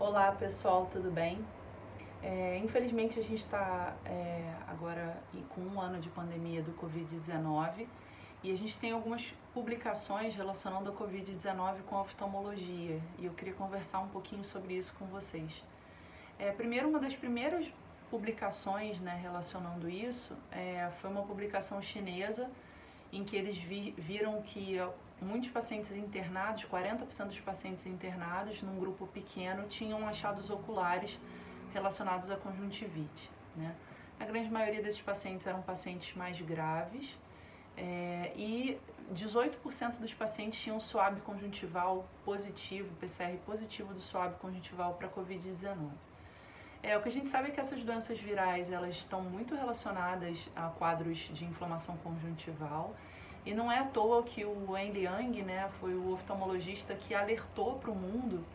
Olá pessoal, tudo bem? Infelizmente a gente está agora com um ano de pandemia do Covid-19 e a gente tem algumas publicações relacionando a Covid-19 com a oftalmologia e eu queria conversar um pouquinho sobre isso com vocês. Primeiro, uma das primeiras publicações, né, relacionando isso foi uma publicação chinesa em que eles viram que muitos pacientes internados, 40% dos pacientes internados, num grupo pequeno, tinham achados oculares relacionados à conjuntivite, né? A grande maioria desses pacientes eram pacientes mais graves e 18% dos pacientes tinham SWAB conjuntival positivo, PCR positivo do SWAB conjuntival para Covid-19. O que a gente sabe é que essas doenças virais, elas estão muito relacionadas a quadros de inflamação conjuntival e não é à toa que o Wen Liang, né, foi o oftalmologista que alertou para o mundo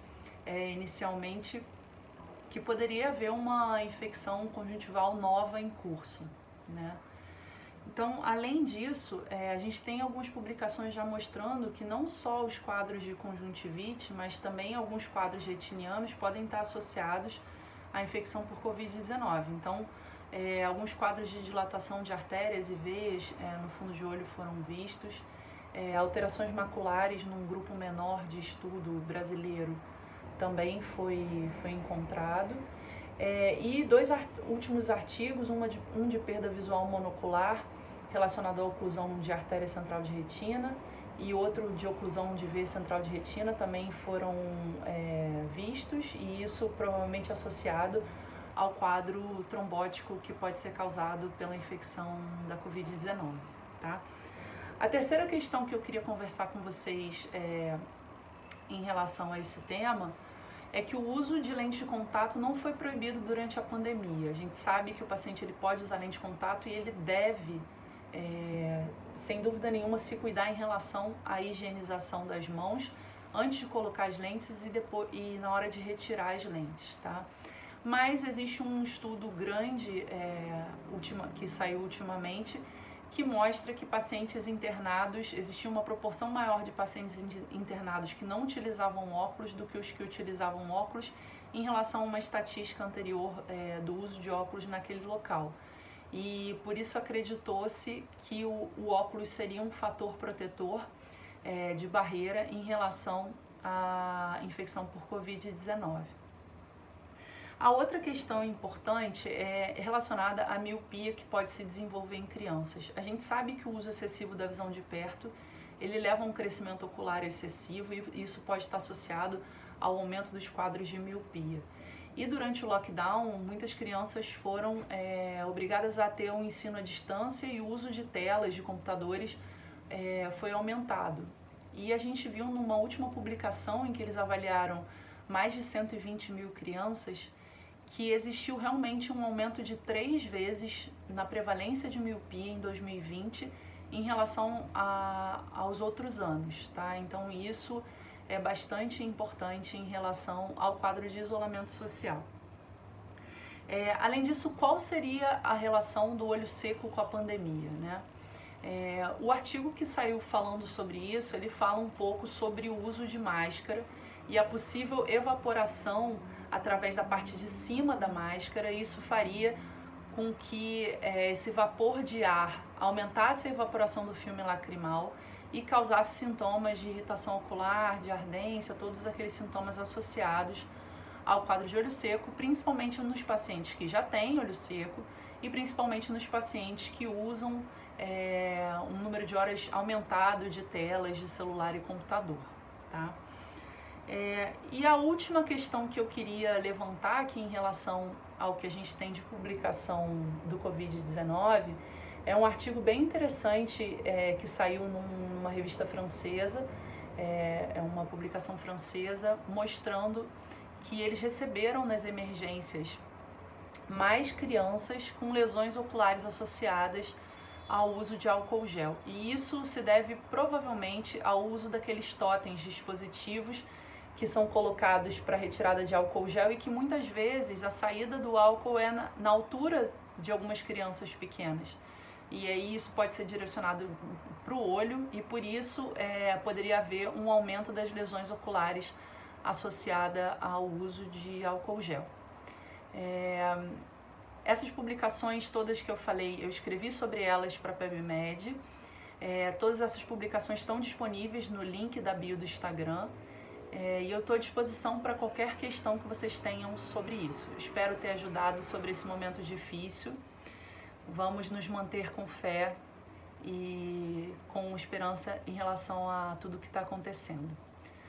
inicialmente que poderia haver uma infecção conjuntival nova em curso, né? Então, além disso, a gente tem algumas publicações já mostrando que não só os quadros de conjuntivite, mas também alguns quadros retinianos podem estar associados à infecção por Covid-19. Então, alguns quadros de dilatação de artérias e veias no fundo de olho foram vistos, alterações maculares num grupo menor de estudo brasileiro também foi encontrado, e dois últimos artigos, um de perda visual monocular relacionado à oclusão de artéria central de retina e outro de oclusão de veia central de retina também foram vistos, e isso provavelmente associado ao quadro trombótico que pode ser causado pela infecção da Covid-19, tá? A terceira questão que eu queria conversar com vocês em relação a esse tema é que o uso de lente de contato não foi proibido durante a pandemia. A gente sabe que o paciente ele pode usar lente de contato e ele deve, sem dúvida nenhuma, se cuidar em relação à higienização das mãos antes de colocar as lentes e na hora de retirar as lentes, tá? Mas existe um estudo grande que saiu ultimamente que mostra que pacientes internados, existia uma proporção maior de pacientes internados que não utilizavam óculos do que os que utilizavam óculos em relação a uma estatística anterior do uso de óculos naquele local. E por isso acreditou-se que o óculos seria um fator protetor de barreira em relação à infecção por Covid-19. A outra questão importante é relacionada à miopia que pode se desenvolver em crianças. A gente sabe que o uso excessivo da visão de perto, ele leva a um crescimento ocular excessivo e isso pode estar associado ao aumento dos quadros de miopia. E durante o lockdown, muitas crianças foram obrigadas a ter um ensino à distância e o uso de telas, de computadores, foi aumentado. E a gente viu numa última publicação em que eles avaliaram mais de 120 mil crianças que existiu realmente um aumento de 3 vezes na prevalência de miopia em 2020 em relação aos outros anos, tá? Então isso é bastante importante em relação ao quadro de isolamento social. Além disso, qual seria a relação do olho seco com a pandemia, né? O artigo que saiu falando sobre isso, ele fala um pouco sobre o uso de máscara e a possível evaporação através da parte de cima da máscara. Isso faria com que esse vapor de ar aumentasse a evaporação do filme lacrimal e causasse sintomas de irritação ocular, de ardência, todos aqueles sintomas associados ao quadro de olho seco, principalmente nos pacientes que já têm olho seco e principalmente nos pacientes que usam um número de horas aumentado de telas de celular e computador, tá? E a última questão que eu queria levantar aqui em relação ao que a gente tem de publicação do Covid-19 é um artigo bem interessante que saiu numa revista francesa, é uma publicação francesa, mostrando que eles receberam nas emergências mais crianças com lesões oculares associadas ao uso de álcool gel. E isso se deve provavelmente ao uso daqueles totens, dispositivos que são colocados para retirada de álcool gel e que muitas vezes a saída do álcool é na altura de algumas crianças pequenas. E aí isso pode ser direcionado para o olho e por isso poderia haver um aumento das lesões oculares associada ao uso de álcool gel. Essas publicações todas que eu falei, eu escrevi sobre elas para a PebMed. Todas essas publicações estão disponíveis no link da bio do Instagram. E eu estou à disposição para qualquer questão que vocês tenham sobre isso. Espero ter ajudado sobre esse momento difícil. Vamos nos manter com fé e com esperança em relação a tudo que está acontecendo.